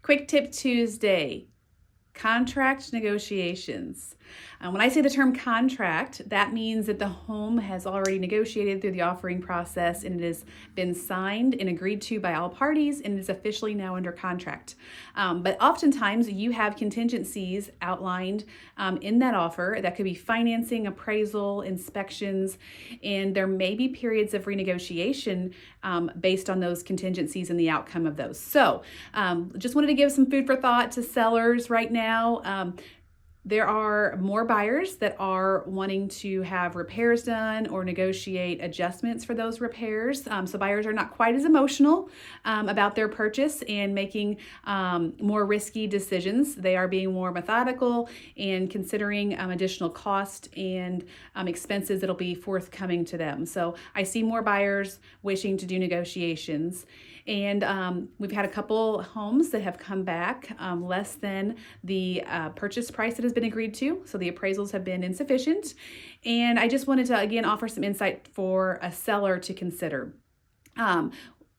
Quick Tip Tuesday, contract negotiations. When I say the term contract, that means that the home has already negotiated through the offering process and it has been signed and agreed to by all parties and is officially now under contract. But oftentimes you have contingencies outlined in that offer that could be financing, appraisal, inspections, and there may be periods of renegotiation based on those contingencies and the outcome of those. So just wanted to give some food for thought to sellers right now. There are more buyers that are wanting to have repairs done or negotiate adjustments for those repairs. So buyers are not quite as emotional about their purchase and making more risky decisions. They are being more methodical and considering additional cost and expenses that'll be forthcoming to them. So I see more buyers wishing to do negotiations. And we've had a couple homes that have come back less than the purchase price that has been agreed to. So the appraisals have been insufficient. And I just wanted to, again, offer some insight for a seller to consider.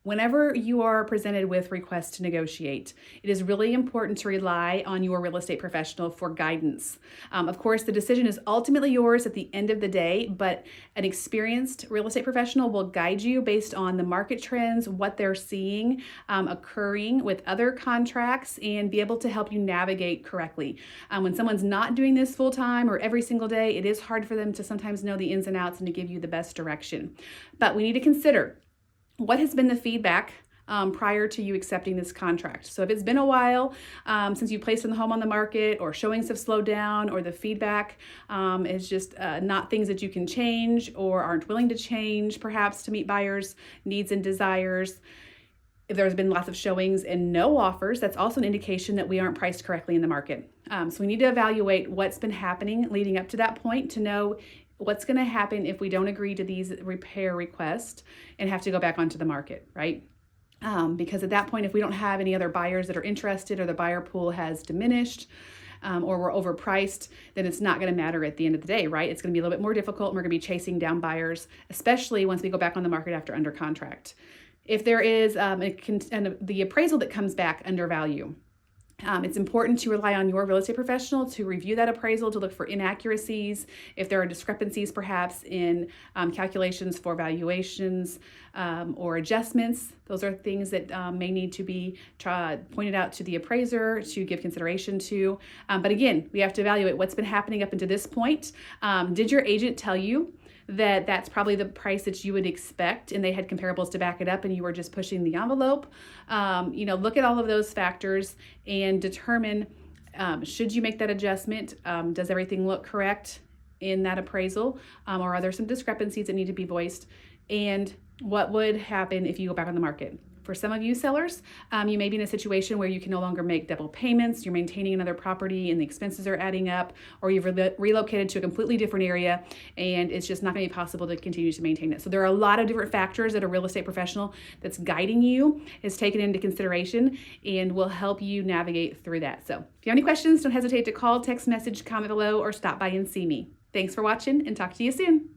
Whenever you are presented with requests to negotiate, it is really important to rely on your real estate professional for guidance. Of course, the decision is ultimately yours at the end of the day, but an experienced real estate professional will guide you based on the market trends, what they're seeing occurring with other contracts, and be able to help you navigate correctly. When someone's not doing this full time or every single day, it is hard for them to sometimes know the ins and outs and to give you the best direction. But we need to consider what has been the feedback prior to you accepting this contract. So if it's been a while since you placed the home on the market, or showings have slowed down, or the feedback is just not things that you can change or aren't willing to change, perhaps to meet buyers' needs and desires. If there's been lots of showings and no offers, that's also an indication that we aren't priced correctly in the market. So we need to evaluate what's been happening leading up to that point to know what's going to happen if we don't agree to these repair requests and have to go back onto the market, right? Because at that point, if we don't have any other buyers that are interested, or the buyer pool has diminished, or we're overpriced, then it's not going to matter at the end of the day, right? It's going to be a little bit more difficult, and we're going to be chasing down buyers, especially once we go back on the market after under contract. If there is the appraisal that comes back under value, it's important to rely on your real estate professional to review that appraisal, to look for inaccuracies, if there are discrepancies perhaps in calculations for valuations or adjustments. Those are things that may need to be pointed out to the appraiser to give consideration to. But again, we have to evaluate what's been happening up until this point. Did your agent tell you that that's probably the price that you would expect, and they had comparables to back it up, and you were just pushing the envelope? Look at all of those factors and determine, should you make that adjustment? Does everything look correct in that appraisal? Or are there some discrepancies that need to be voiced? And what would happen if you go back on the market? For some of you sellers, you may be in a situation where you can no longer make double payments, you're maintaining another property and the expenses are adding up, or you've relocated to a completely different area and it's just not going to be possible to continue to maintain it. So there are a lot of different factors that a real estate professional that's guiding you is taken into consideration and will help you navigate through that. So if you have any questions, don't hesitate to call, text message, comment below, or stop by and see me. Thanks for watching, and talk to you soon.